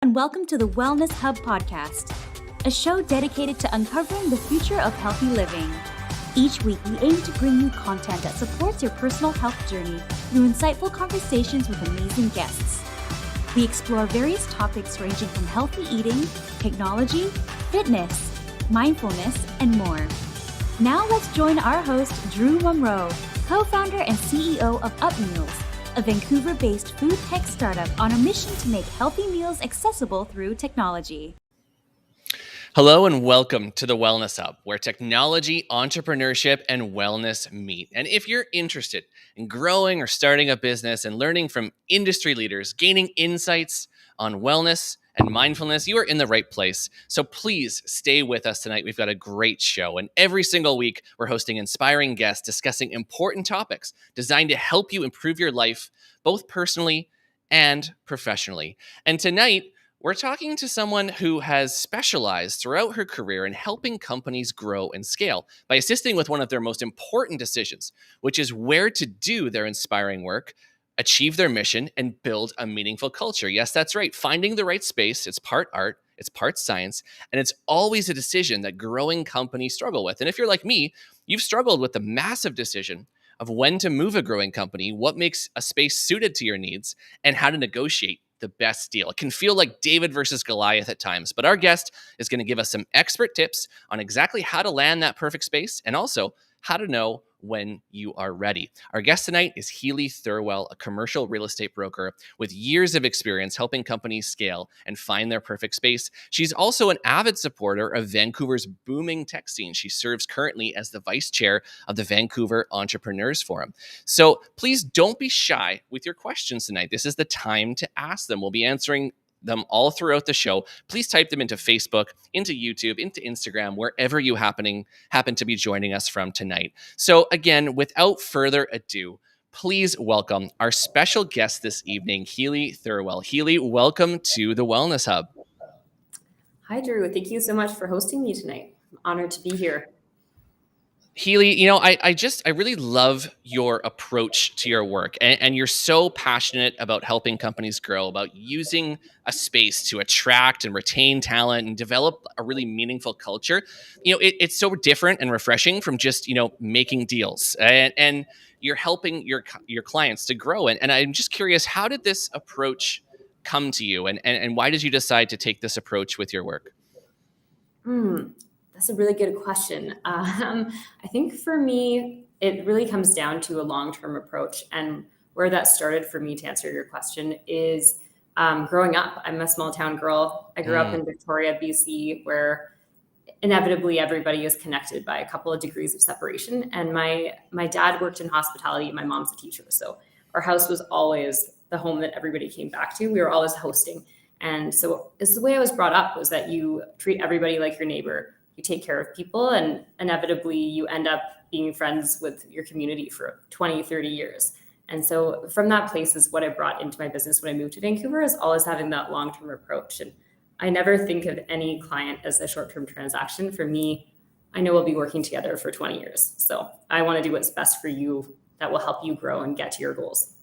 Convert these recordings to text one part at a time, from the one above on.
and welcome to the Wellness Hub podcast, a show dedicated to uncovering the future of healthy living. Each week, we aim to bring you content that supports your personal health journey through insightful conversations with amazing guests. We explore various topics ranging from healthy eating, technology, fitness, mindfulness, and more. Now let's join our host, Drew Munro, co-founder and CEO of Up Meals, a Vancouver-based food tech startup on a mission to make healthy meals accessible through technology. Hello and welcome to the Wellness Hub, where technology, entrepreneurship, and wellness meet. And if you're interested in growing or starting a business and learning from industry leaders, gaining insights on wellness and mindfulness, you are in the right place. So please stay with us tonight. We've got a great show. And every single week, we're hosting inspiring guests discussing important topics designed to help you improve your life, both personally and professionally. And tonight, we're talking to someone who has specialized throughout her career in helping companies grow and scale by assisting with one of their most important decisions, which is where to do their inspiring work, achieve their mission, and build a meaningful culture. Yes, that's right. Finding the right space, it's part art, it's part science, and it's always a decision that growing companies struggle with. And if you're like me, you've struggled with the massive decision of when to move a growing company, what makes a space suited to your needs, and how to negotiate the best deal. It can feel like David versus Goliath at times, but our guest is going to give us some expert tips on exactly how to land that perfect space and also how to know when you are ready. Our guest tonight is Heali Thirlwell, a commercial real estate broker with years of experience helping companies scale and find their perfect space. She's also an avid supporter of Vancouver's booming tech scene. She serves currently as the vice chair of the Vancouver Entrepreneurs Forum. So please don't be shy with your questions tonight. This is the time to ask them. We'll be answering them all throughout the show. Please type them into Facebook, into YouTube, into Instagram, wherever you happen to be joining us from tonight. So again, without further ado, please welcome our special guest this evening, Heali Thirlwell. Heali, welcome to the Wellness Hub. Hi, Drew. Thank you so much for hosting me tonight. I'm honored to be here. Heali, I really love your approach to your work, and you're so passionate about helping companies grow, about using a space to attract and retain talent and develop a really meaningful culture. It's so different and refreshing from just, making deals, and you're helping your clients to grow. And I'm just curious, how did this approach come to you, and why did you decide to take this approach with your work? That's a really good question. I think for me, it really comes down to a long-term approach. And where that started for me, to answer your question, is growing up. I'm a small town girl. I grew up in Victoria, BC, where inevitably everybody is connected by a couple of degrees of separation. And my dad worked in hospitality, and my mom's a teacher. So our house was always the home that everybody came back to. We were always hosting. And so it's the way I was brought up, was that you treat everybody like your neighbor. You take care of people, and inevitably you end up being friends with your community for 20, 30 years. And so from that place is what I brought into my business when I moved to Vancouver, is always having that long-term approach. And I never think of any client as a short-term transaction. For me, I know we'll be working together for 20 years. So I want to do what's best for you that will help you grow and get to your goals.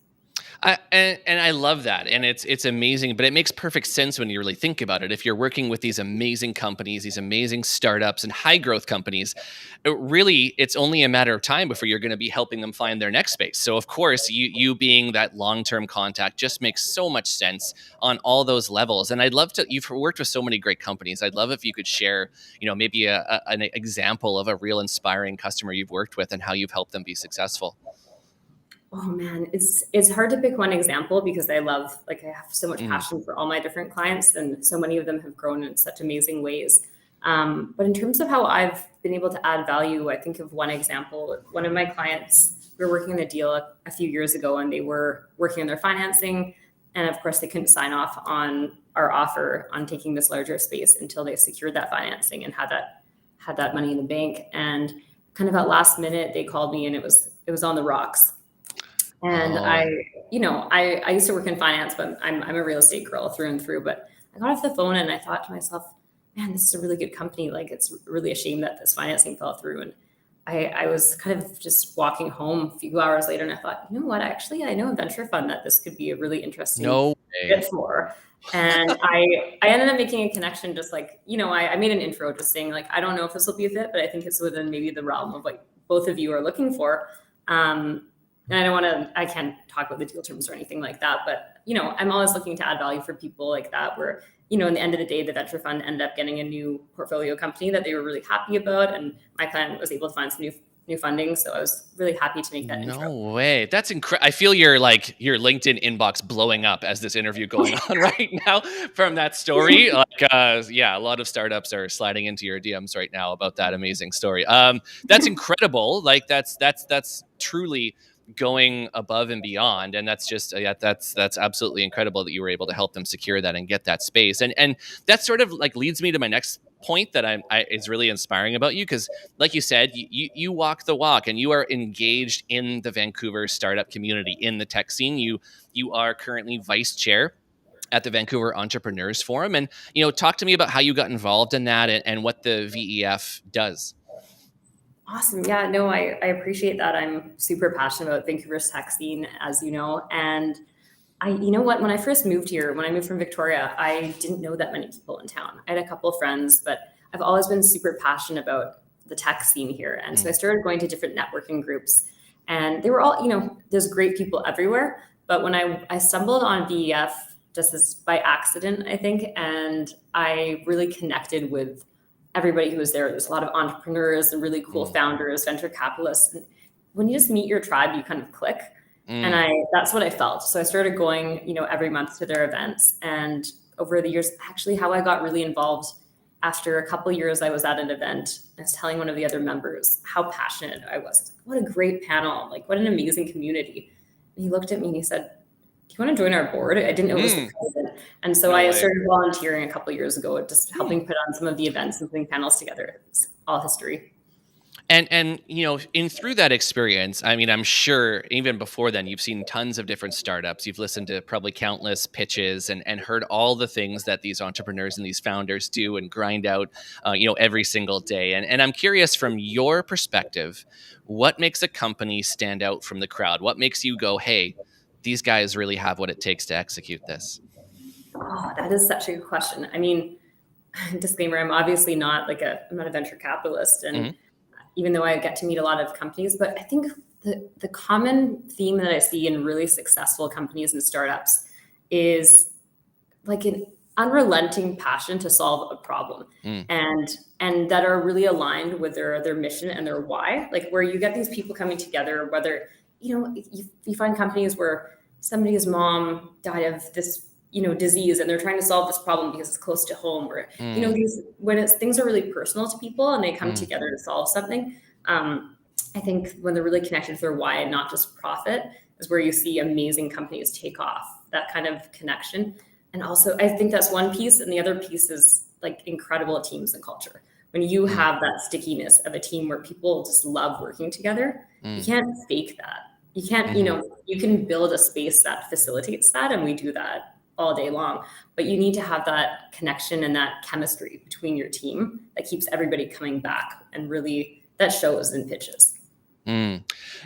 And I love that. And it's amazing, but it makes perfect sense when you really think about it. If you're working with these amazing companies, these amazing startups and high growth companies, it's only a matter of time before you're going to be helping them find their next space. So of course, you being that long-term contact just makes so much sense on all those levels. And you've worked with so many great companies. I'd love if you could share, maybe an example of a real inspiring customer you've worked with and how you've helped them be successful. Oh man, it's hard to pick one example, because I have so much passion for all my different clients, and so many of them have grown in such amazing ways. But in terms of how I've been able to add value, I think of one example. One of my clients, we were working on a deal a few years ago, and they were working on their financing. And of course, they couldn't sign off on our offer on taking this larger space until they secured that financing and had that money in the bank. And kind of at last minute, they called me, and it was on the rocks. And I used to work in finance, but I'm a real estate girl through and through. But I got off the phone and I thought to myself, man, this is a really good company. Like, it's really a shame that this financing fell through. And I was kind of just walking home a few hours later, and I thought, you know what? Actually, I know a venture fund that this could be a really interesting fit for. And I ended up making a connection, just like, I made an intro just saying like, I don't know if this will be a fit, but I think it's within maybe the realm of like both of you are looking for. And I can't talk about the deal terms or anything like that, but I'm always looking to add value for people like that, where, in the end of the day, the venture fund ended up getting a new portfolio company that they were really happy about. And my client was able to find some new funding. So I was really happy to make that intro. No way. That's incredible. I feel your LinkedIn inbox blowing up as this interview going on right now from that story. A lot of startups are sliding into your DMs right now about that amazing story. That's incredible. Like that's truly going above and beyond, and that's just that's absolutely incredible that you were able to help them secure that and get that space. And that sort of like leads me to my next point that is really inspiring about you, because like you said, you walk the walk and you are engaged in the Vancouver startup community, in the tech scene. You are currently vice chair at the Vancouver Entrepreneurs Forum, and talk to me about how you got involved in that and what the VEF does. Awesome. Yeah, no, I appreciate that. I'm super passionate about Vancouver's tech scene, as you know. And when I first moved here, when I moved from Victoria, I didn't know that many people in town. I had a couple of friends, but I've always been super passionate about the tech scene here. And so I started going to different networking groups, and they were all, there's great people everywhere. But when I stumbled on VEF just as by accident, I think, and I really connected with everybody who was there. There's a lot of entrepreneurs and really cool founders, venture capitalists. And when you just meet your tribe, you kind of click. And that's what I felt. So I started going, every month to their events. And over the years, actually how I got really involved, after a couple of years, I was at an event. I was telling one of the other members how passionate I was. What a great panel. Like, what an amazing community. And he looked at me and he said, do you want to join our board? I didn't know it was the president. And so I started volunteering a couple of years ago, just helping put on some of the events and putting panels together. It's all history. And in through that experience, I mean, I'm sure even before then, you've seen tons of different startups. You've listened to probably countless pitches and heard all the things that these entrepreneurs and these founders do and grind out, every single day. And I'm curious, from your perspective, what makes a company stand out from the crowd? What makes you go, hey, these guys really have what it takes to execute this? Oh, that is such a good question. I mean, disclaimer, I'm obviously not I'm not a venture capitalist. And even though I get to meet a lot of companies, but I think the common theme that I see in really successful companies and startups is like an unrelenting passion to solve a problem, and that are really aligned with their mission and their why. Like, where you get these people coming together, whether you find companies where somebody's mom died of this disease, and they're trying to solve this problem because it's close to home, or things are really personal to people and they come together to solve something. I think when they're really connected to their why and not just profit is where you see amazing companies take off, that kind of connection. And also, I think that's one piece, and the other piece is like incredible teams and culture. When you have that stickiness of a team where people just love working together, you can't fake that. You can't, you can build a space that facilitates that, and we do that all day long. But you need to have that connection and that chemistry between your team that keeps everybody coming back, and really that shows in pitches.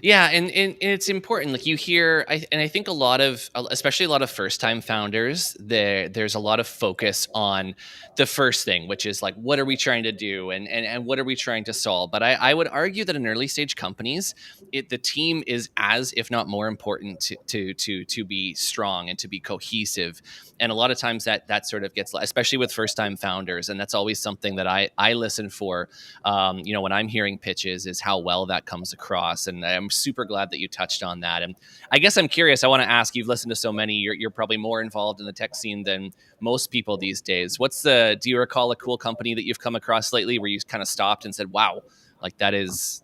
Yeah, and it's important. Like, you hear, I think especially a lot of first-time founders, there's a lot of focus on the first thing, which is like, what are we trying to do, and what are we trying to solve? But I would argue that in early stage companies, the team is as, if not more important to be strong and to be cohesive. And a lot of times that sort of gets, especially with first-time founders, and that's always something that I listen for. When I'm hearing pitches, is how well that comes across. And I'm super glad that you touched on that. And I guess I'm curious, I want to ask, you've listened to so many, you're probably more involved in the tech scene than most people these days. Do you recall a cool company that you've come across lately where you kind of stopped and said, wow, like that is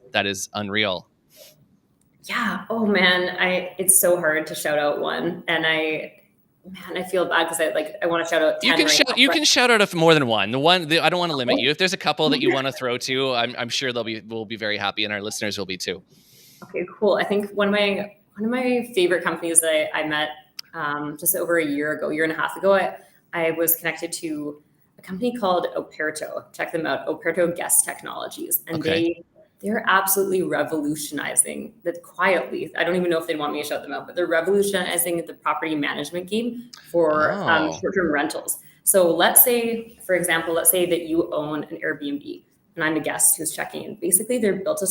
unreal? Yeah. Oh man, it's so hard to shout out one. And I feel bad because I want to shout out 10 You can shout out more than one. I don't want to limit you. If there's a couple that you want to throw to, I'm sure we'll be very happy, and our listeners will be too. Okay, cool. I think one of my favorite companies that I met just over a year and a half ago, I was connected to a company called Operto. Check them out, Operto Guest Technologies, and they're absolutely revolutionizing that quietly. I don't even know if they want me to shout them out, but they're revolutionizing the property management game for Oh, short-term rentals. So let's say, for example, let's say that you own an Airbnb and I'm a guest who's checking in. Basically, they're building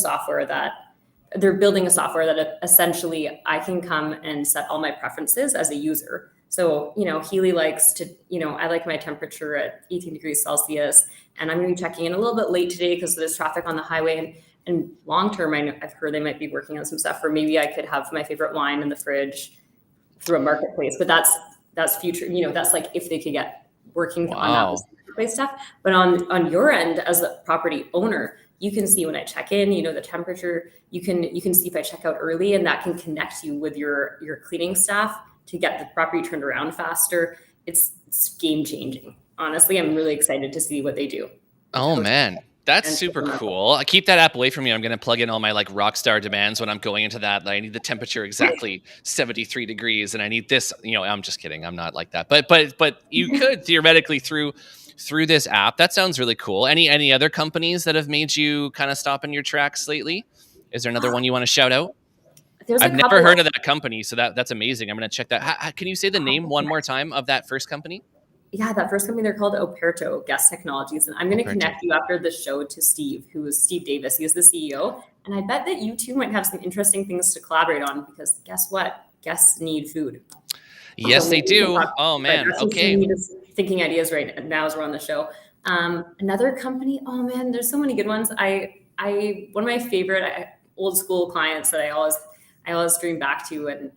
a software that essentially I can come and set all my preferences as a user. So, Heali likes to, I like my temperature at 18 degrees Celsius, and I'm going to be checking in a little bit late today because there's traffic on the highway. And long term, I've heard they might be working on some stuff where maybe I could have my favorite wine in the fridge through a marketplace. But that's future, that's like if they could get working on wow. that marketplace stuff. But on your end as a property owner, you can see when I check in, the temperature. You can see if I check out early, and that can connect you with your cleaning staff to get the property turned around faster. It's game changing. Honestly, I'm really excited to see what they do. Oh man, that's And super cool. I keep that app away from me. I'm going to plug in all my like rock star demands when I'm going into that. I need the temperature exactly 73 degrees, and I need this. I'm just kidding. I'm not like that. But you could theoretically through this app. That sounds really cool. Any other companies that have made you kind of stop in your tracks lately? Is there another one you want to shout out? There's I've a never couple heard of that company, so that's amazing. I'm going to check that. Can you say the name one more time of that first company? Yeah, that first company, they're called Operto Guest Technologies. And I'm going to Operto. connect you after the show to Steve, who is Steve Davis. He is the CEO. And I bet that you two might have some interesting things to collaborate on because guess what? Guests need food. Yes, they do. Oh, man. Okay. Thinking ideas right now as we're on the show. Another company, oh man, there's so many good ones. One of my favorite old school clients that I always dream back to, and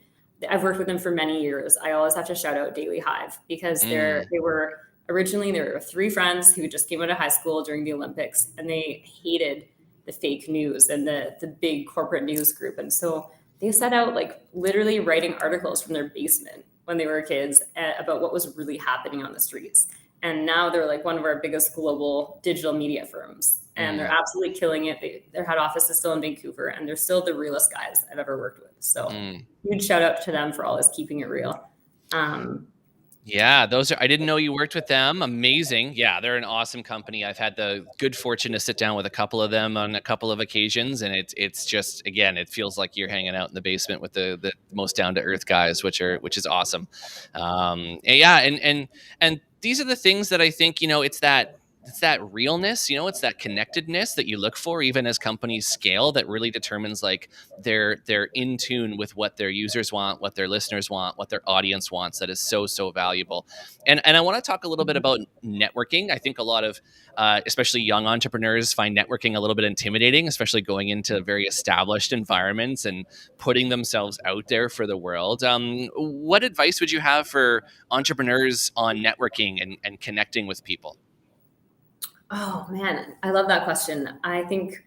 I've worked with them for many years. I always have to shout out Daily Hive because they were three friends who just came out of high school during the Olympics, and they hated the fake news and the big corporate news group. And so they set out like literally writing articles from their basement when they were kids about what was really happening on the streets. And now they're like one of our biggest global digital media firms. And they're absolutely killing it. Their head office is still in Vancouver, and they're still the realest guys I've ever worked with. So huge shout out to them for always keeping it real. Yeah, I didn't know you worked with them. Amazing. Yeah, they're an awesome company. I've had the good fortune to sit down with a couple of them on a couple of occasions. And it's just, again, it feels like you're hanging out in the basement with the most down to earth guys, which is awesome. And these are the things that I think, it's that realness, it's that connectedness that you look for even as companies scale that really determines like they're in tune with what their users want, what their listeners want, what their audience wants. That is so valuable. And I want to talk a little bit about networking. I think a lot of especially young entrepreneurs find networking a little bit intimidating, especially going into very established environments and putting themselves out there for the world. What advice would you have for entrepreneurs on networking and connecting with people? Oh man, I love that question. I think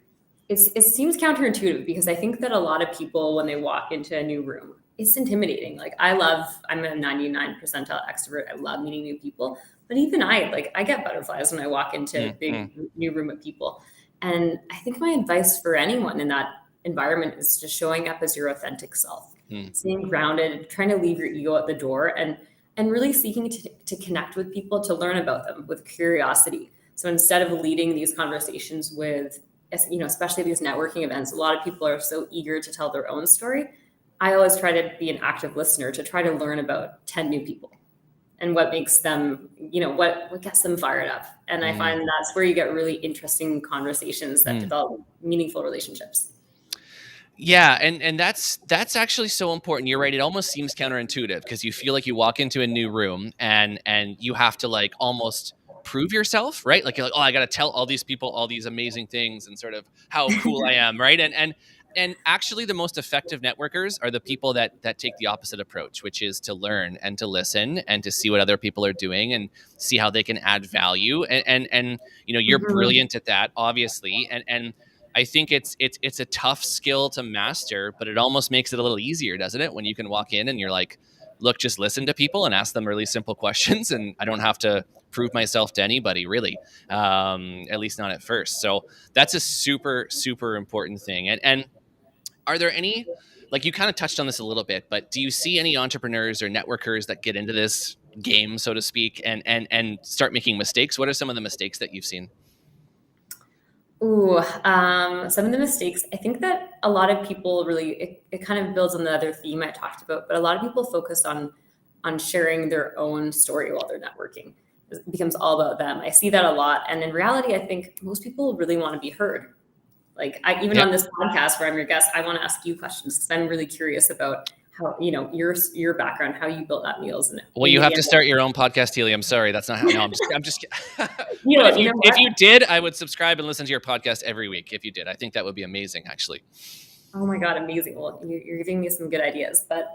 it seems counterintuitive because I think that a lot of people, when they walk into a new room, it's intimidating. Like I'm a 99 percentile extrovert. I love meeting new people, but even I get butterflies when I walk into a big new room of people. And I think my advice for anyone in that environment is just showing up as your authentic self, staying grounded, trying to leave your ego at the door, and really seeking to connect with people, to learn about them with curiosity. So instead of leading these conversations with, especially these networking events, a lot of people are so eager to tell their own story. I always try to be an active listener to try to learn about 10 new people and what makes them, what gets them fired up. And I find that's where you get really interesting conversations that develop meaningful relationships. Yeah, and that's actually so important. You're right. It almost seems counterintuitive because you feel like you walk into a new room and you have to like almost prove yourself, right? Like you're like, oh, I got to tell all these people all these amazing things and sort of how cool I am, right? And actually the most effective networkers are the people that take the opposite approach, which is to learn and to listen and to see what other people are doing and see how they can add value. And you're brilliant at that, obviously. And I think it's a tough skill to master, but it almost makes it a little easier, doesn't it? When you can walk in and you're like, look, just listen to people and ask them really simple questions, and I don't have to prove myself to anybody, really, at least not at first. So that's a super, super important thing. And are there any, like you kind of touched on this a little bit, but do you see any entrepreneurs or networkers that get into this game, so to speak, and start making mistakes? What are some of the mistakes that you've seen? Some of the mistakes, I think that a lot of people really, it kind of builds on the other theme I talked about, but a lot of people focus on sharing their own story while they're networking. It becomes all about them. I see that a lot. And in reality, I think most people really want to be heard. Like even Yep. on this podcast where I'm your guest, I want to ask you questions because I'm really curious about how, your background, how you built that meals. And Well, you have to start your own podcast, Heali. I'm sorry. That's not how, no, I'm just but you know if what? you did, I would subscribe and listen to your podcast every week. If you did, I think that would be amazing, actually. Oh my God, amazing. Well, you're giving me some good ideas, but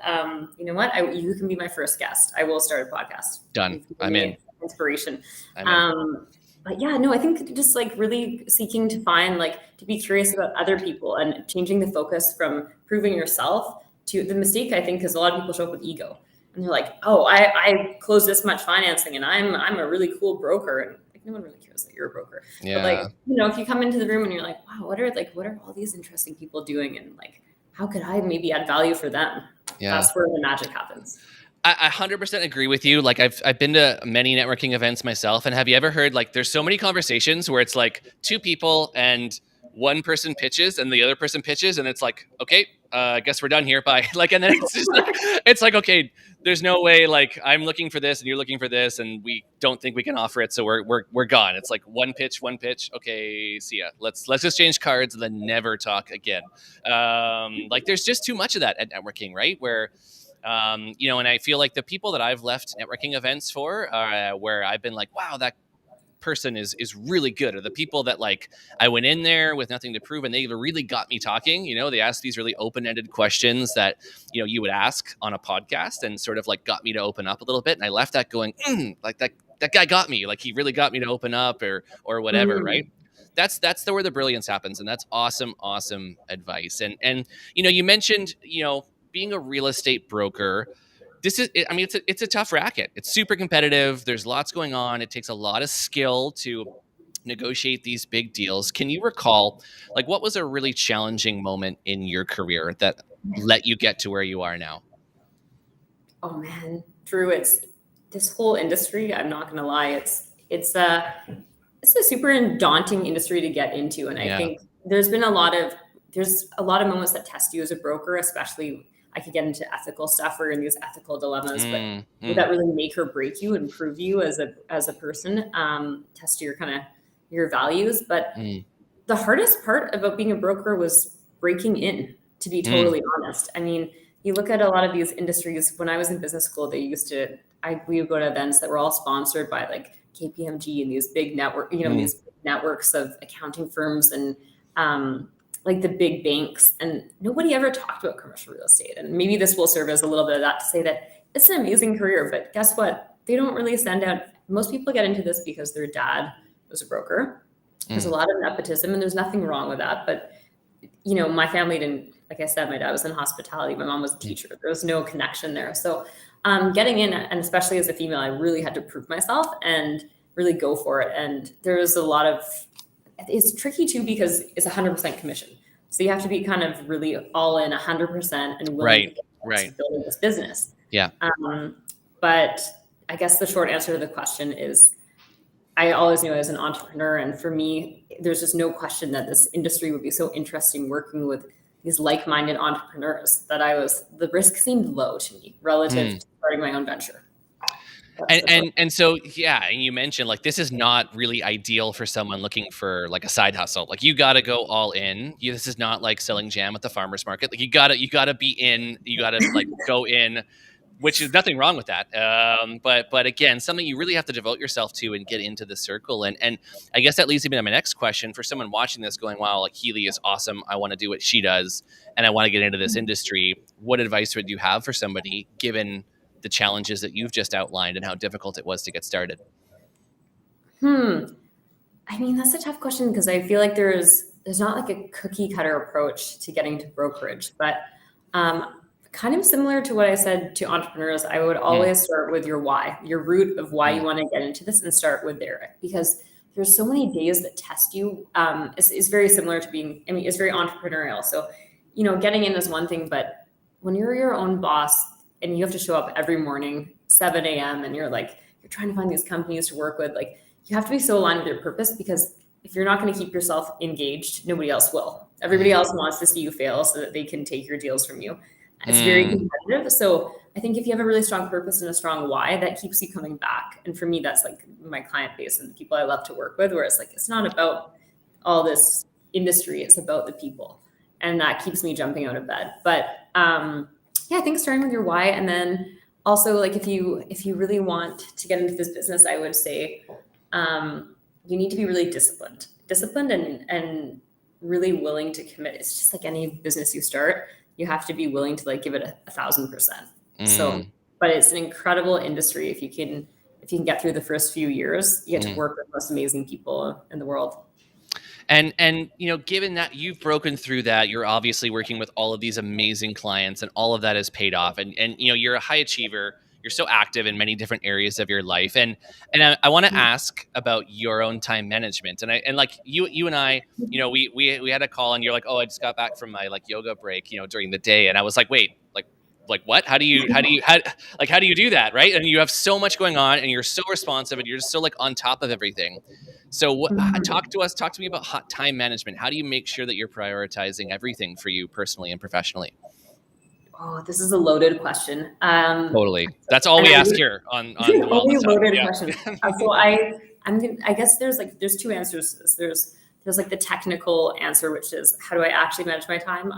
you know what? You can be my first guest. I will start a podcast. Done. I'm in. Inspiration. I'm in. But yeah, no, I think just like really seeking to find, like, to be curious about other people and changing the focus from proving yourself to the mistake, I think, because a lot of people show up with ego and they're like, oh, I closed this much financing and I'm a really cool broker. And like, no one really cares that you're a broker. Yeah. But like, if you come into the room and you're like, wow, what are all these interesting people doing? And like, how could I maybe add value for them? Yeah. That's where the magic happens. I 100% agree with you. Like I've been to many networking events myself. And have you ever heard, like, there's so many conversations where it's like two people and one person pitches and the other person pitches and it's like, okay, I guess we're done here. Bye. Like, and then it's just like, it's like, okay, there's no way, like, I'm looking for this and you're looking for this and we don't think we can offer it. So we're gone. It's like one pitch. Okay, see ya. Let's just change cards and then never talk again. Like there's just too much of that at networking, right? Where, and I feel like the people that I've left networking events for, where I've been like, wow, that person is really good, or the people that, like, I went in there with nothing to prove and they really got me talking. They asked these really open-ended questions that, you would ask on a podcast and sort of like got me to open up a little bit. And I left that going, like that guy got me, like he really got me to open up or whatever. Right. That's where the brilliance happens. And that's awesome advice. And, you mentioned, being a real estate broker, it's a tough racket. It's super competitive. There's lots going on. It takes a lot of skill to negotiate these big deals. Can you recall, like, what was a really challenging moment in your career that let you get to where you are now? Oh man, Drew, it's this whole industry. I'm not going to lie. It's a super daunting industry to get into. And I think there's a lot of moments that test you as a broker, especially. I could get into ethical stuff or in these ethical dilemmas, but would that really make or break you and prove you as a person, test your values. But the hardest part about being a broker was breaking in, to be totally honest. I mean, you look at a lot of these industries. When I was in business school, we would go to events that were all sponsored by like KPMG and these big these networks of accounting firms and, like the big banks, and nobody ever talked about commercial real estate. And maybe this will serve as a little bit of that to say that it's an amazing career, but guess what? They don't really send out, most people get into this because their dad was a broker. There's a lot of nepotism and there's nothing wrong with that. But, my family didn't, like I said, my dad was in hospitality. My mom was a teacher. There was no connection there. So getting in, and especially as a female, I really had to prove myself and really go for it. And there was it's tricky too, because it's 100% commission. So you have to be kind of really all in 100% and willing to build this business. Yeah. But I guess the short answer to the question is I always knew I was an entrepreneur. And for me, there's just no question that this industry would be so interesting working with these like-minded entrepreneurs that the risk seemed low to me relative to starting my own venture. And so, yeah, and you mentioned, like, this is not really ideal for someone looking for like a side hustle. Like, you got to go all in. This is not like selling jam at the farmer's market. Like, you got to be in, you got to like go in, which is nothing wrong with that. But again, something you really have to devote yourself to and get into the circle. And I guess that leads me to my next question for someone watching this going, wow, like Heali is awesome. I want to do what she does and I want to get into this industry. What advice would you have for somebody given the challenges that you've just outlined and how difficult it was to get started? I mean, that's a tough question because I feel like there's not like a cookie cutter approach to getting to brokerage, but kind of similar to what I said to entrepreneurs, I would always start with your why, your root of why you want to get into this, and start with there, because there's so many days that test you. It's very similar to it's very entrepreneurial. So, getting in is one thing, but when you're your own boss, and you have to show up every morning, 7 a.m. and you're trying to find these companies to work with, like, you have to be so aligned with your purpose, because if you're not going to keep yourself engaged, nobody else will. Everybody else wants to see you fail so that they can take your deals from you. It's very competitive. So I think if you have a really strong purpose and a strong why, that keeps you coming back. And for me, that's like my client base and the people I love to work with, where it's like, it's not about all this industry, it's about the people. And that keeps me jumping out of bed. But I think starting with your why, and then also like if you really want to get into this business, I would say you need to be really disciplined and really willing to commit. It's just like any business you start, you have to be willing to like give it 1,000%. So, but it's an incredible industry. If you can get through the first few years, you get to work with the most amazing people in the world. And given that you've broken through that, you're obviously working with all of these amazing clients, and all of that has paid off. And you're a high achiever. You're so active in many different areas of your life. And I want to ask about your own time management. And like you and I, we had a call, and you're like, oh, I just got back from my like yoga break, during the day. And I was like, wait, like what? How do you do that? Right. And you have so much going on, and you're so responsive, and you're just so like on top of everything. So talk to me about time management. How do you make sure that you're prioritizing everything for you personally and professionally? Oh, this is a loaded question. Totally. That's all we ask here on the Wellness Hub. Loaded question. So I guess there's two answers to this. There's like the technical answer, which is how do I actually manage my time?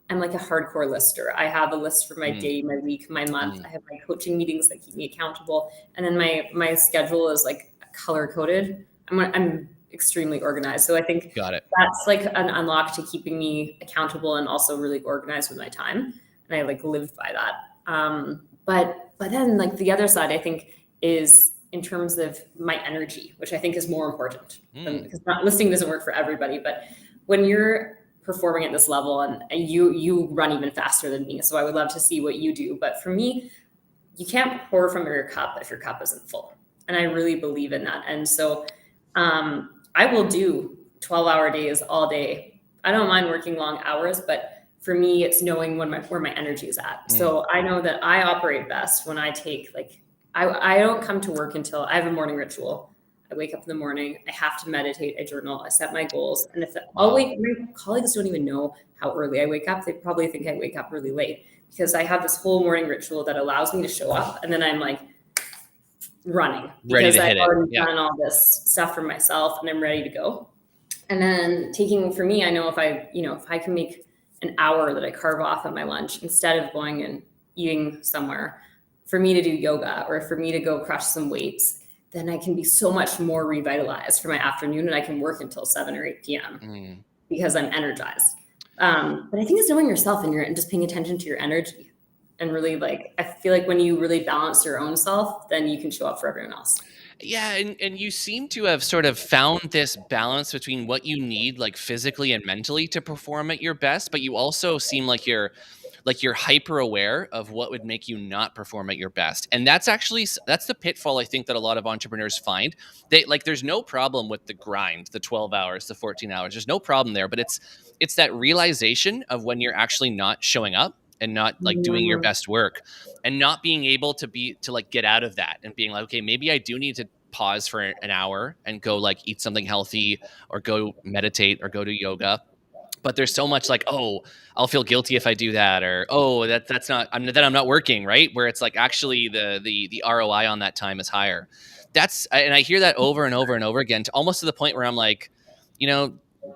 I'm like a hardcore lister. I have a list for my day, my week, my month. I have my coaching meetings that keep me accountable. And then my schedule is like color coded. I'm extremely organized. So I think that's like an unlock to keeping me accountable and also really organized with my time. And I like live by that. But then like the other side, I think, is in terms of my energy, which I think is more important because listing doesn't work for everybody. But when you're performing at this level, and you run even faster than me, so I would love to see what you do. But for me, you can't pour from your cup if your cup isn't full. And I really believe in that. And so I will do 12-hour days all day. I don't mind working long hours, but for me, it's knowing where my energy is at. So I know that I operate best when I take I don't come to work until I have a morning ritual. I wake up in the morning, I have to meditate, I journal, I set my goals. And my colleagues don't even know how early I wake up. They probably think I wake up really late because I have this whole morning ritual that allows me to show up. And then I'm like running because I've already done all this stuff for myself and I'm ready to go. And then for me, I know if I can make an hour that I carve off at my lunch instead of going and eating somewhere, for me to do yoga or for me to go crush some weights, then I can be so much more revitalized for my afternoon, and I can work until 7 or 8 p.m. Because I'm energized. But I think it's knowing yourself and just paying attention to your energy. And really, I feel like when you really balance your own self, then you can show up for everyone else. Yeah, and you seem to have sort of found this balance between what you need, like physically and mentally, to perform at your best, but you also seem like you're hyper aware of what would make you not perform at your best. And that's the pitfall I think that a lot of entrepreneurs find. There's no problem with the grind, the 12 hours, the 14 hours. There's no problem there, but it's that realization of when you're actually not showing up and not doing your best work and not being able to get out of that and being like, okay, maybe I do need to pause for an hour and go eat something healthy or go meditate or go to yoga. But there's so much I'll feel guilty if I do that, or I'm not working, right? Where it's actually the ROI on that time is higher. And I hear that over and over and over again, almost to the point where I'm like,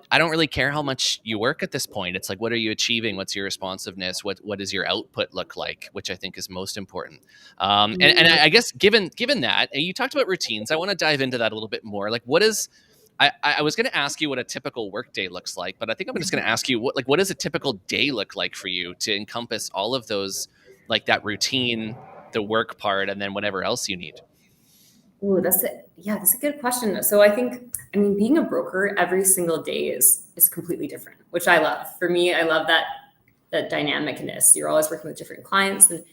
I don't really care how much you work at this point. It's what are you achieving? What's your responsiveness? What does your output look like? Which I think is most important. And I guess given that, and you talked about routines, I want to dive into that a little bit more. I was going to ask you what a typical workday looks like, but I think I'm just going to ask you what does a typical day look like for you to encompass all of those, that routine, the work part, and then whatever else you need. Oh, that's a good question. So I think, being a broker every single day is completely different, which I love. For me, I love that dynamicness. You're always working with different clients, and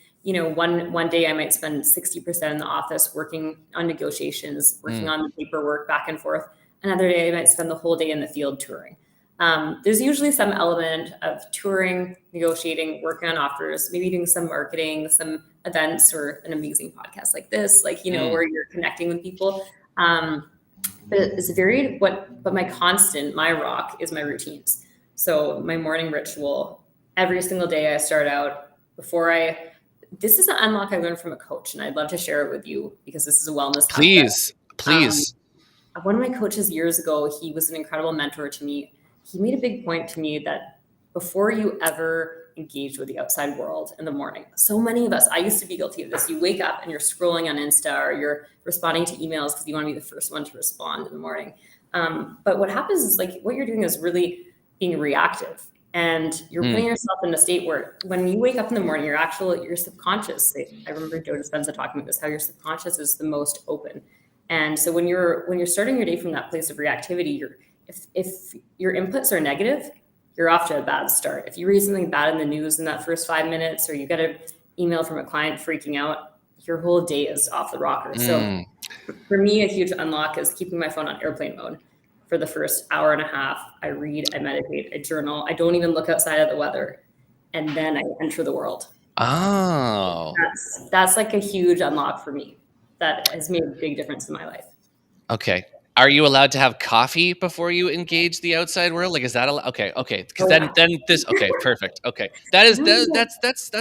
one day I might spend 60% in the office working on negotiations, working on the paperwork back and forth. Another day I might spend the whole day in the field touring. There's usually some element of touring, negotiating, working on offers, maybe doing some marketing, some events, or an amazing podcast like this, where you're connecting with people. but it's varied. But my constant, my rock is my routines. So my morning ritual, every single day I start out this is an unlock I learned from a coach, and I'd love to share it with you because this is a wellness hub. Please. One of my coaches years ago, he was an incredible mentor to me. He made a big point to me that before you ever engage with the outside world in the morning, so many of us, I used to be guilty of this. You wake up and you're scrolling on Insta or you're responding to emails because you want to be the first one to respond in the morning. But what happens is like what you're doing is really being reactive. And you're putting yourself in a state where when you wake up in the morning, your subconscious, I remember Joe Dispenza talking about this, how your subconscious is the most open. And so when you're starting your day from that place of reactivity, if your inputs are negative, you're off to a bad start. If you read something bad in the news in that first 5 minutes, or you get an email from a client freaking out, your whole day is off the rocker. So for me, a huge unlock is keeping my phone on airplane mode. For the first hour and a half, I read, I meditate, I journal. I don't even look outside at the weather. And then I enter the world. Oh. That's like a huge unlock for me. That has made a big difference in my life. Okay. Are you allowed to have coffee before you engage the outside world? Like, is that allowed? Okay. Because then this. Okay, perfect. Okay, that's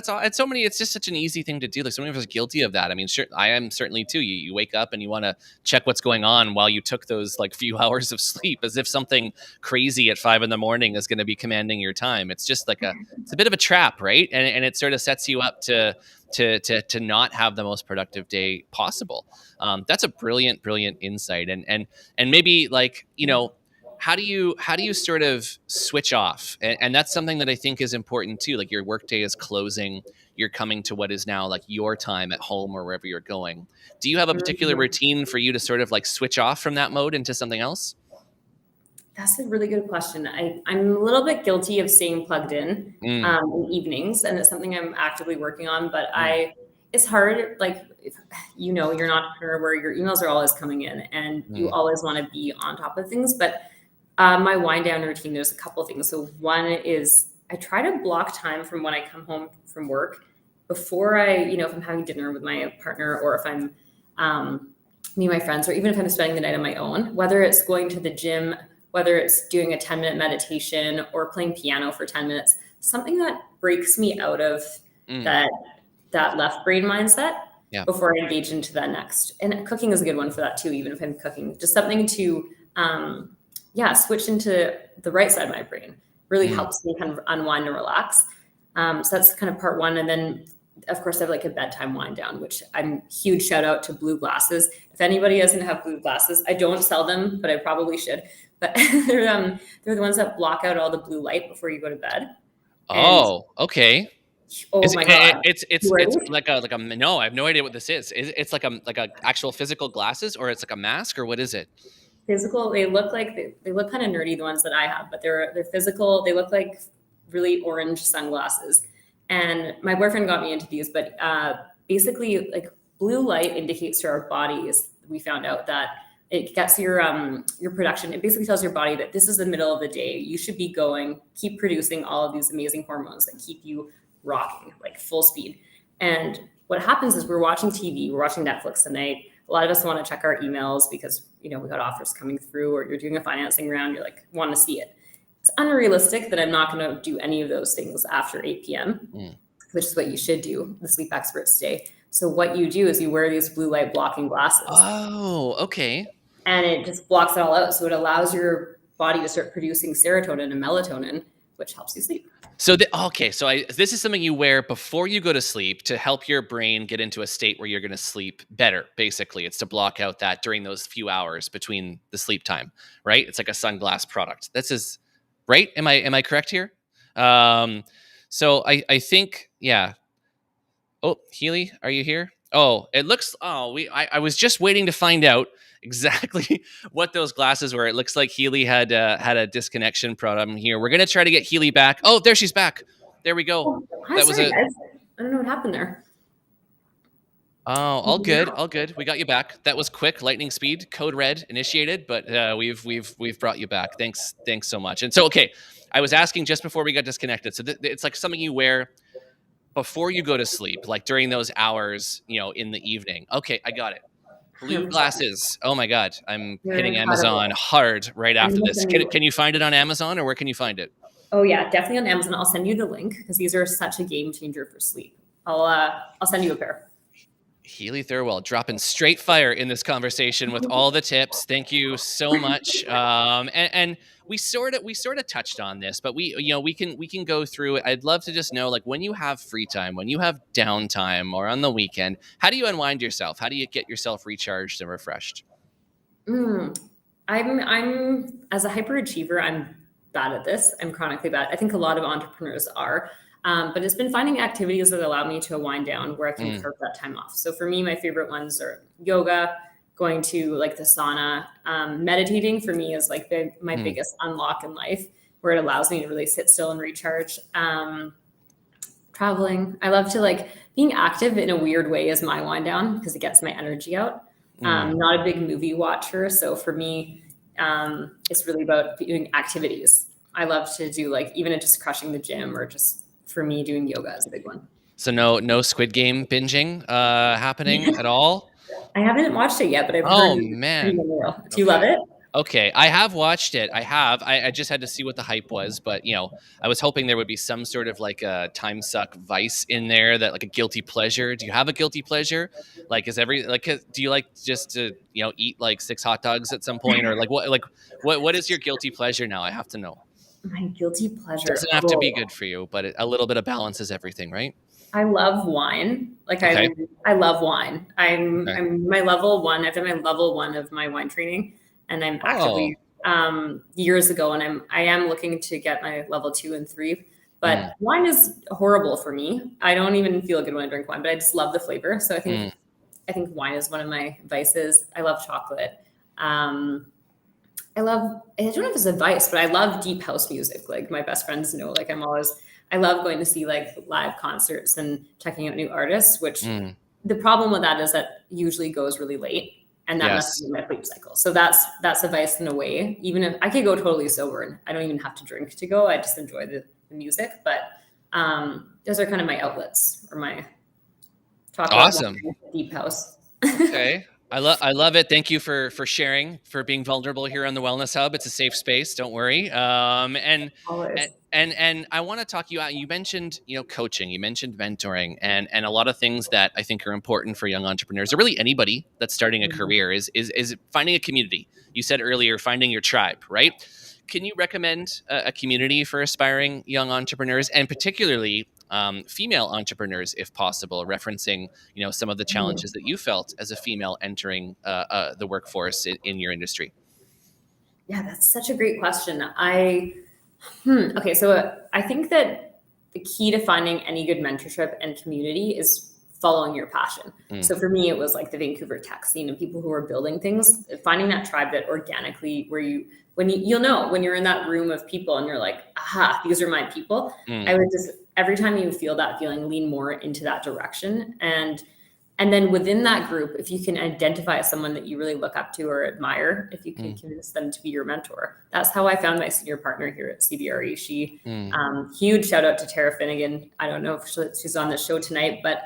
all. And so many. It's just such an easy thing to do. Like so many of us are guilty of that. I mean, sure, I am certainly too. You wake up and you want to check what's going on while you took those like few hours of sleep, as if something crazy at 5 a.m. is going to be commanding your time. It's just like it's a bit of a trap, right? And it sort of sets you up to not have the most productive day possible. That's a brilliant insight. And maybe like, how do you sort of switch off? And that's something that I think is important too. Like your workday is closing, you're coming to what is now like your time at home or wherever you're going. Do you have a particular routine for you to sort of like switch off from that mode into something else? That's a really good question. I'm a little bit guilty of staying plugged in evenings, and it's something I'm actively working on. But it's hard. Like, you're an entrepreneur where your emails are always coming in, and you always want to be on top of things. But my wind down routine, there's a couple of things. So one is I try to block time from when I come home from work before if I'm having dinner with my partner, or if I'm me and my friends, or even if I'm spending the night on my own, whether it's going to the gym, whether it's doing a 10-minute meditation or playing piano for 10 minutes, something that breaks me out of that left brain mindset before I engage into that next. And cooking is a good one for that too, even if I'm cooking. Just something to, switch into the right side of my brain really helps me kind of unwind and relax. So that's kind of part one. And then, of course, I have like a bedtime wind down, which I'm huge shout out to blue glasses. If anybody doesn't have blue glasses, I don't sell them, but I probably should. But they're the ones that block out all the blue light before you go to bed. Okay. My God. It's like a no, I have no idea what this is. It's like a actual physical glasses, or it's like a mask, or what is it? Physical. They look like they look kind of nerdy, the ones that I have, but they're physical. They look like really orange sunglasses. And my boyfriend got me into these, but basically like blue light indicates to our bodies, we found out that it gets your production. It basically tells your body that this is the middle of the day. You should be keep producing all of these amazing hormones that keep you rocking, like full speed. And what happens is we're watching TV, we're watching Netflix tonight. A lot of us want to check our emails because, we got offers coming through, or you're doing a financing round, you're like, want to see it. It's unrealistic that I'm not going to do any of those things after 8 p.m., which is what you should do, the sleep experts say. So what you do is you wear these blue light blocking glasses. Oh, okay. And it just blocks it all out. So it allows your body to start producing serotonin and melatonin, which helps you sleep. So this is something you wear before you go to sleep to help your brain get into a state where you're going to sleep better. Basically, it's to block out that during those few hours between the sleep time, right? It's like a sunglass product. This is right. Am I correct here? So I think, yeah. Oh, Heali, are you here? Oh, it looks. Oh, I was just waiting to find out exactly what those glasses were. It looks like Heali had a disconnection problem here. We're gonna try to get Heali back. Oh, there she's back. There we go. Guys. I don't know what happened there. Oh, all good. We got you back. That was quick, lightning speed. Code red initiated, but we've brought you back. Thanks so much. And so, okay, I was asking just before we got disconnected. So it's like something you wear before you go to sleep, like during those hours, in the evening. Okay, I got it. Blue 100%. glasses. Oh my God. I'm They're hitting incredible. Amazon hard right I'm after gonna this. send you. Can you find it on Amazon, or where can you find it? Oh yeah, definitely on Amazon. I'll send you the link because these are such a game changer for sleep. I'll send you a pair. Heali Thirlwell dropping straight fire in this conversation with all the tips. Thank you so much. And we sort of touched on this, but we can go through it. I'd love to just know, like, when you have free time, when you have downtime, or on the weekend, how do you unwind yourself? How do you get yourself recharged and refreshed? I'm as a hyperachiever, I'm bad at this. I'm chronically bad. I think a lot of entrepreneurs are. But it's been finding activities that allow me to wind down where I can carve that time off. So for me, my favorite ones are yoga, going to like the sauna, meditating for me is like my biggest unlock in life, where it allows me to really sit still and recharge. Traveling. I love to like being active in a weird way is my wind down because it gets my energy out. Not a big movie watcher. So for me, it's really about doing activities. I love to do like even just crushing the gym, or just for me doing yoga is a big one. So no Squid Game binging happening at all? I haven't watched it yet, but I've Oh heard man. Do you love it? Okay, I have watched it. I just had to see what the hype was, but I was hoping there would be some sort of like a time suck vice in there, that like a guilty pleasure. Do you have a guilty pleasure? Like, do you like just to eat like 6 hot dogs at some point, or what is your guilty pleasure now? I have to know. My guilty pleasure Doesn't have to be good for you, but a little bit of balance is everything, right? I love wine. Like Okay. I love wine. I'm Okay. I'm my level 1. I've done my level 1 of my wine training, and I'm actively years ago, and I am looking to get my level 2 and 3. But wine is horrible for me. I don't even feel good when I drink wine, but I just love the flavor. So I think wine is one of my vices. I love chocolate. I don't know if it's advice, but I love deep house music. Like my best friends know, like I love going to see like live concerts and checking out new artists, which the problem with that is that usually goes really late, and that messes with my sleep cycle. So that's advice in a way. Even if I could go totally sober and I don't even have to drink to go, I just enjoy the music. But those are kind of my outlets, or my talk about deep house. Okay. I love it. Thank you for sharing, for being vulnerable here on the Wellness Hub. It's a safe space. Don't worry. And I want to talk you out. You mentioned, coaching, you mentioned mentoring, and a lot of things that I think are important for young entrepreneurs, or really anybody that's starting a career, is finding a community. You said earlier, finding your tribe, right? Can you recommend a community for aspiring young entrepreneurs, and particularly female entrepreneurs, if possible, referencing some of the challenges that you felt as a female entering the workforce in your industry? Yeah, that's such a great question. Okay, so I think that the key to finding any good mentorship and community is following your passion. So for me, it was like the Vancouver tech scene and people who are building things, finding that tribe that organically, where you'll know when you're in that room of people and you're like, aha, these are my people. I would just, every time you feel that feeling, lean more into that direction. And then within that group, if you can identify someone that you really look up to or admire, if you can convince them to be your mentor. That's how I found my senior partner here at CBRE. She, huge shout out to Tara Finnegan. I don't know if she's on the show tonight, but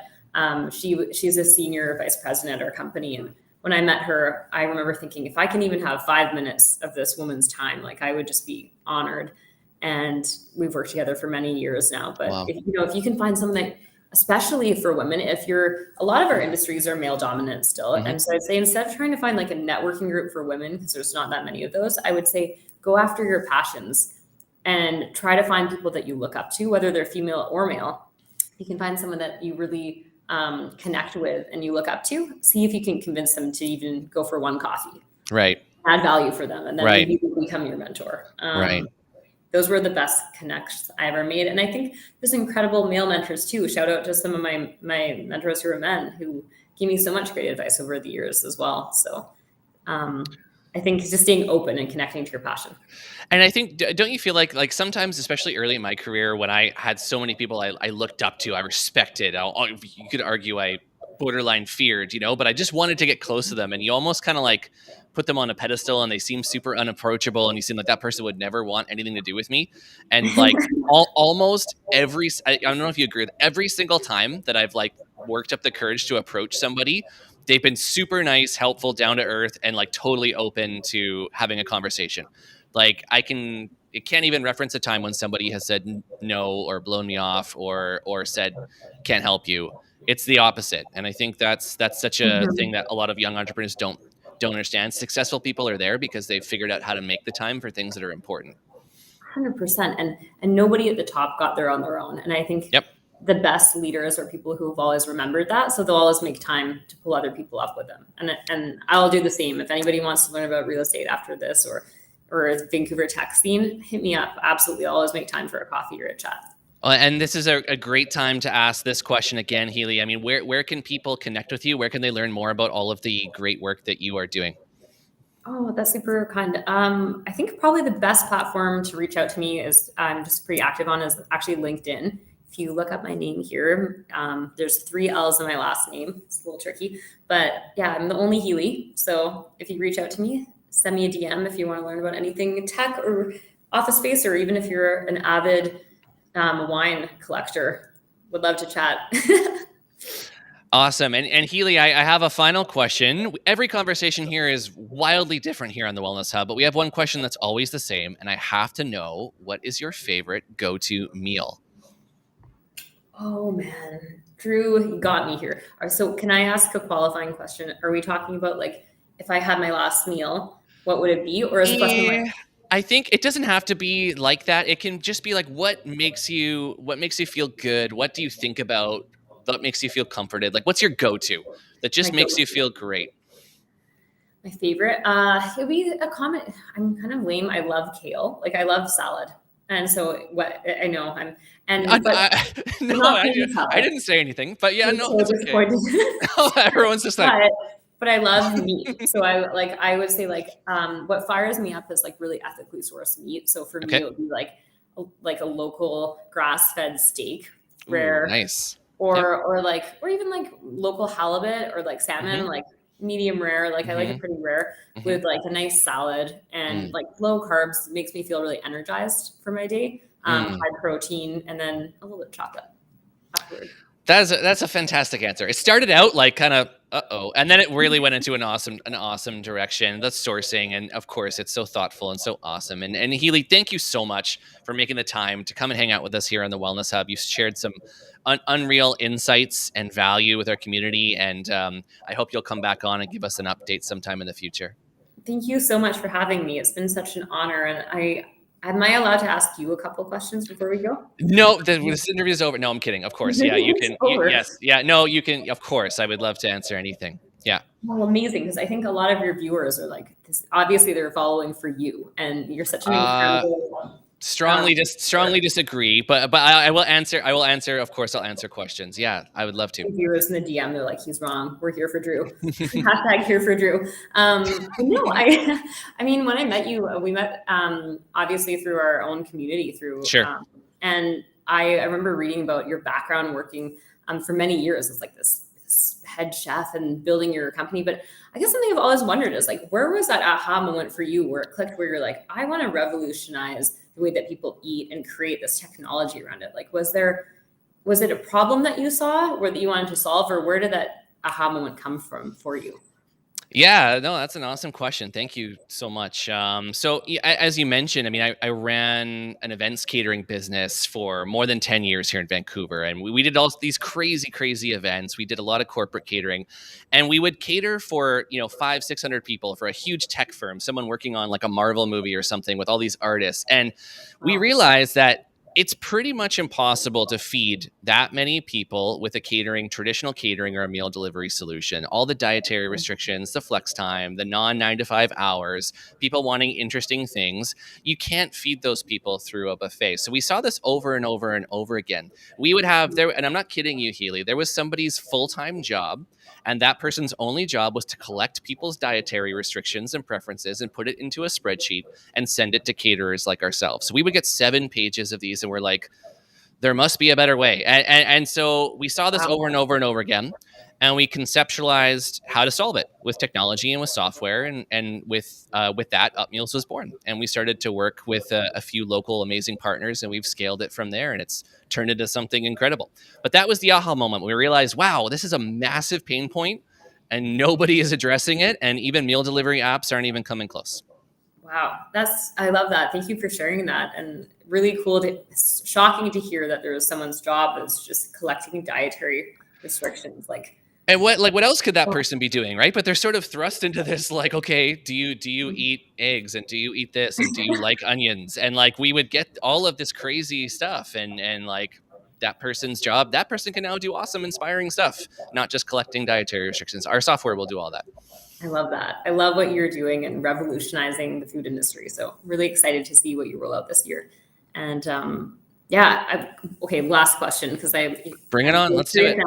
she's a senior vice president at our company. And when I met her, I remember thinking, if I can even have 5 minutes of this woman's time, like I would just be honored. And we've worked together for many years now. But Wow. if you can find something, especially for women, a lot of our industries are male dominant still. And so I'd say, instead of trying to find like a networking group for women, because there's not that many of those, I would say go after your passions and try to find people that you look up to, whether they're female or male. You can find someone that you really connect with and you look up to, see if you can convince them to even go for one coffee. Right. Add value for them, and then maybe you become your mentor. Right. Those were the best connections I ever made. And I think there's incredible male mentors too. Shout out to some of my mentors who are men, who give me so much great advice over the years as well. So I think just staying open and connecting to your passion. And I think, don't you feel like sometimes, especially early in my career, when I had so many people I looked up to, I respected, you could argue I borderline feared, but I just wanted to get close to them. And you almost kind of like put them on a pedestal, and they seem super unapproachable, and you seem like that person would never want anything to do with me. And like almost I don't know if you agree with every single time that I've like worked up the courage to approach somebody, they've been super nice, helpful, down to earth, and like totally open to having a conversation. Like it can't even reference a time when somebody has said no or blown me off or said can't help you. It's the opposite. And I think that's such a Mhm. thing that a lot of young entrepreneurs don't understand. Successful people are there because they've figured out how to make the time for things that are important. 100%. And nobody at the top got there on their own. And I think Yep. the best leaders are people who've always remembered that. So they'll always make time to pull other people up with them. And I'll do the same. If anybody wants to learn about real estate after this or Vancouver tech scene, hit me up. Absolutely. I'll always make time for a coffee or a chat. And this is a great time to ask this question again, Heali. I mean, where can people connect with you? Where can they learn more about all of the great work that you are doing? Oh, that's super kind. I think probably the best platform to reach out to me is I'm just pretty active on is actually LinkedIn. If you look up my name here, there's 3 L's in my last name. It's a little tricky, but yeah, I'm the only Heali. So if you reach out to me, send me a DM if you want to learn about anything tech or office space, or even if you're an avid wine collector, would love to chat. Awesome. And Heali, I have a final question. Every conversation here is wildly different here on the Wellness Hub, but we have one question that's always the same. And I have to know, what is your favorite go-to meal? Oh man, Drew, you got me here. So can I ask a qualifying question? Are we talking about like if I had my last meal, what would it be? Or is the question like I think it doesn't have to be like that. It can just be like, what makes you feel good? What do you think about that makes you feel comforted? Like, what's your go-to that just my makes you go-to? feel great? My favorite? It would be a comment. I'm kind of lame. I love kale. Like I love salad. And so what I know I'm and but I'm No, not being I salad. didn't say anything, but yeah, I'm no, so that's okay. disappointed. Everyone's just like, But I love meat. So I would say like what fires me up is like really ethically sourced meat. So for me okay, it would be like a local grass-fed steak, ooh, rare, nice. Yep. or even like local halibut or like salmon, Mm-hmm. like medium rare. Like I like Mm-hmm. it pretty rare Mm-hmm. with like a nice salad and Mm, like low carbs makes me feel really energized for my day. mm. High protein and then a little bit of chocolate afterward. That's a fantastic answer. It started out like kind of and then it really went into an awesome direction. The sourcing, and of course, it's so thoughtful and so awesome. And Heali, thank you so much for making the time to come and hang out with us here on the Wellness Hub. You shared some unreal insights and value with our community, and I hope you'll come back on and give us an update sometime in the future. Thank you so much for having me. It's been such an honor. And am I allowed to ask you a couple questions before we go? No, this interview is over. No, I'm kidding. Of course, yeah, you It's can. over. Yes, yeah, no, you can. Of course, I would love to answer anything. Yeah. Well, amazing. Because I think a lot of your viewers are like, this, obviously they're following for you and you're such an Uh, incredible, strongly disagree, but I will answer. I will answer. Of course, I'll answer questions. Yeah, I would love to. viewers in the DM. They're like, he's wrong. We're here for Drew. Hashtag here for Drew. No, I mean, when I met you, we met obviously through our own community Sure. And I remember reading about your background working for many years as like this head chef and building your company. But I guess something I've always wondered is like, where was that aha moment for you where it clicked, where you're like, I want to revolutionize the way that people eat and create this technology around it? Like, was it a problem that you saw or that you wanted to solve, or where did that aha moment come from for you? Yeah, no, that's an awesome question. Thank you so much. As you mentioned, I mean, I ran an events catering business for more than 10 years here in Vancouver. And we did all these crazy events. We did a lot of corporate catering, and we would cater for, 500-600 people for a huge tech firm, someone working on like a Marvel movie or something with all these artists. And we Wow. realized that it's pretty much impossible to feed that many people with a traditional catering or a meal delivery solution. All the dietary restrictions, the flex time, the non 9 to 5 hours, people wanting interesting things. You can't feed those people through a buffet. So we saw this over and over and over again. We would have there, and I'm not kidding you, Heali, there was somebody's full-time job, and that person's only job was to collect people's dietary restrictions and preferences and put it into a spreadsheet and send it to caterers like ourselves. So we would get 7 pages of these, and we're like, there must be a better way. And so we saw this over and over and over again, and we conceptualized how to solve it with technology and with software. And with that, Up Meals was born. And we started to work with a few local amazing partners, and we've scaled it from there, and it's turned into something incredible. But that was the aha moment. We realized, wow, this is a massive pain point, and nobody is addressing it. And even meal delivery apps aren't even coming close. Wow. I love that. Thank you for sharing that. And really cool shocking to hear that there was someone's job that's just collecting dietary restrictions. And what else could that person be doing, right? But they're sort of thrust into this, like, okay, do you eat eggs, and do you eat this, and do you like onions? And like we would get all of this crazy stuff, and like that person's job, that person can now do awesome, inspiring stuff, not just collecting dietary restrictions. Our software will do all that. I love that. I love what you're doing and revolutionizing the food industry. So really excited to see what you roll out this year. And okay, last question, because bring it on. Let's do it.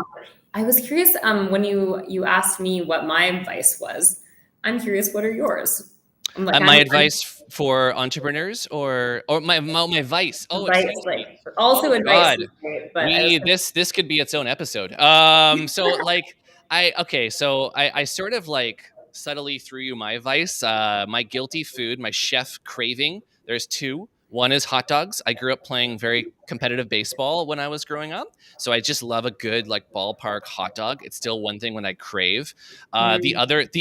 I was curious when you asked me what my advice was. I'm curious, what are yours? My advice for entrepreneurs, or my vice. Oh, advice, also advice. God. Great, but this could be its own episode. So like I sort of like subtly threw you my vice, my guilty food, my chef craving. There's two. One is hot dogs. I grew up playing very competitive baseball when I was growing up. So I just love a good like ballpark hot dog. It's still one thing when I crave. The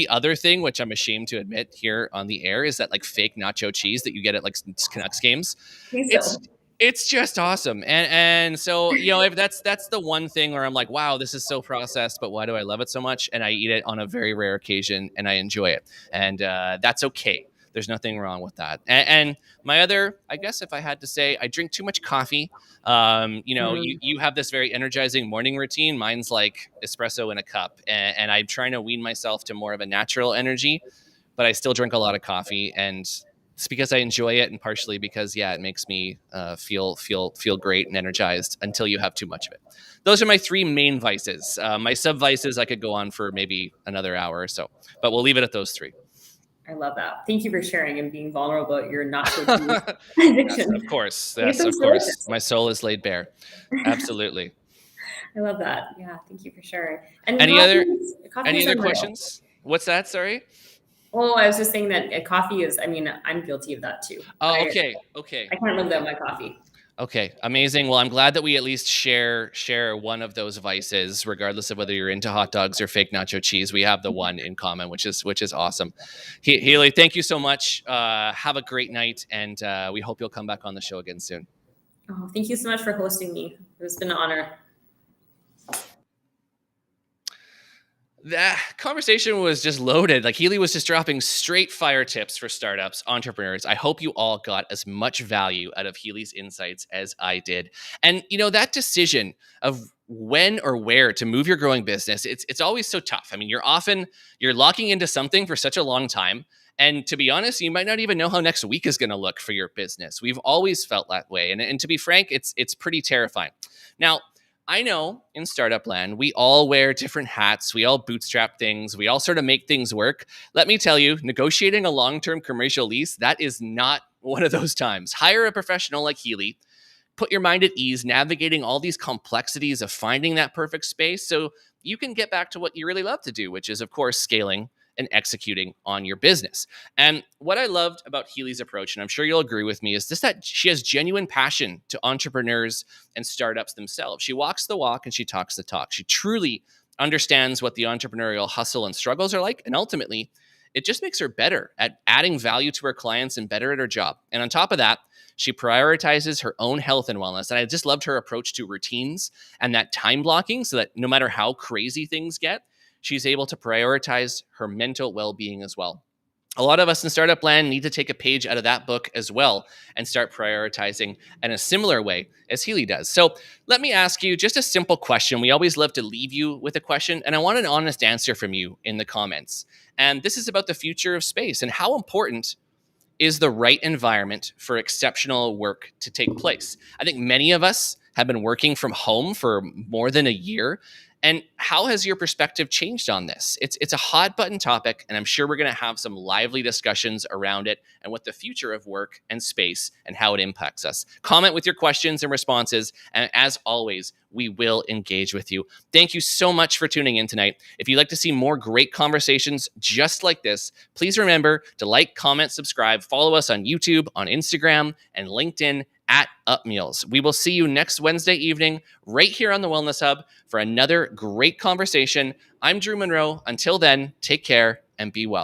other thing, which I'm ashamed to admit here on the air, is that like fake nacho cheese that you get at like Canucks games. It's just awesome. And so, if that's the one thing where I'm like, wow, this is so processed, but why do I love it so much? And I eat it on a very rare occasion and I enjoy it. And that's okay. There's nothing wrong with that. And my other, I guess if I had to say, I drink too much coffee. You have this very energizing morning routine. Mine's like espresso in a cup. And I'm trying to wean myself to more of a natural energy, but I still drink a lot of coffee. And it's because I enjoy it, and partially because, it makes me feel great and energized until you have too much of it. Those are my three main vices. My sub vices, I could go on for maybe another hour or so, but we'll leave it at those three. I love that. Thank you for sharing and being vulnerable about your nacho cheese addiction. Of course. Yes, of course. My soul is laid bare. Absolutely. I love that. Yeah. Thank you for sharing. And any other questions? What's that? Sorry. Oh, I was just saying that coffee is, I'm guilty of that too. Oh, okay. I can't live without my coffee. Okay, amazing. Well, I'm glad that we at least share one of those vices, regardless of whether you're into hot dogs or fake nacho cheese. We have the one in common, which is awesome. Heali, thank you so much. Have a great night, and we hope you'll come back on the show again soon. Oh, thank you so much for hosting me. It's been an honor. That conversation was just loaded. Like Heali was just dropping straight fire tips for startups, entrepreneurs. I hope you all got as much value out of Heali's insights as I did. And that decision of when or where to move your growing business, it's always so tough. You're locking into something for such a long time. And to be honest, you might not even know how next week is going to look for your business. We've always felt that way. And to be frank, it's pretty terrifying. Now, I know in startup land, we all wear different hats. We all bootstrap things. We all sort of make things work. Let me tell you, negotiating a long-term commercial lease, that is not one of those times. Hire a professional like Heali. Put your mind at ease, navigating all these complexities of finding that perfect space so you can get back to what you really love to do, which is, of course, scaling and executing on your business. And what I loved about Heali's approach, and I'm sure you'll agree with me, is just that she has genuine passion to entrepreneurs and startups themselves. She walks the walk and she talks the talk. She truly understands what the entrepreneurial hustle and struggles are like. And ultimately, it just makes her better at adding value to her clients and better at her job. And on top of that, she prioritizes her own health and wellness. And I just loved her approach to routines and that time blocking so that no matter how crazy things get, she's able to prioritize her mental well-being as well. A lot of us in startup land need to take a page out of that book as well and start prioritizing in a similar way as Heali does. So let me ask you just a simple question. We always love to leave you with a question, and I want an honest answer from you in the comments. And this is about the future of space and how important is the right environment for exceptional work to take place. I think many of us have been working from home for more than a year. And how has your perspective changed on this? It's a hot button topic, and I'm sure we're going to have some lively discussions around it and what the future of work and space and how it impacts us. Comment with your questions and responses, and as always, we will engage with you. Thank you so much for tuning in tonight. If you'd like to see more great conversations just like this, please remember to like, comment, subscribe, follow us on YouTube, on Instagram, and LinkedIn at up meals. We will see you next Wednesday evening right here on the Wellness Hub for another great conversation. I'm Drew Munro. Until then, take care and be well.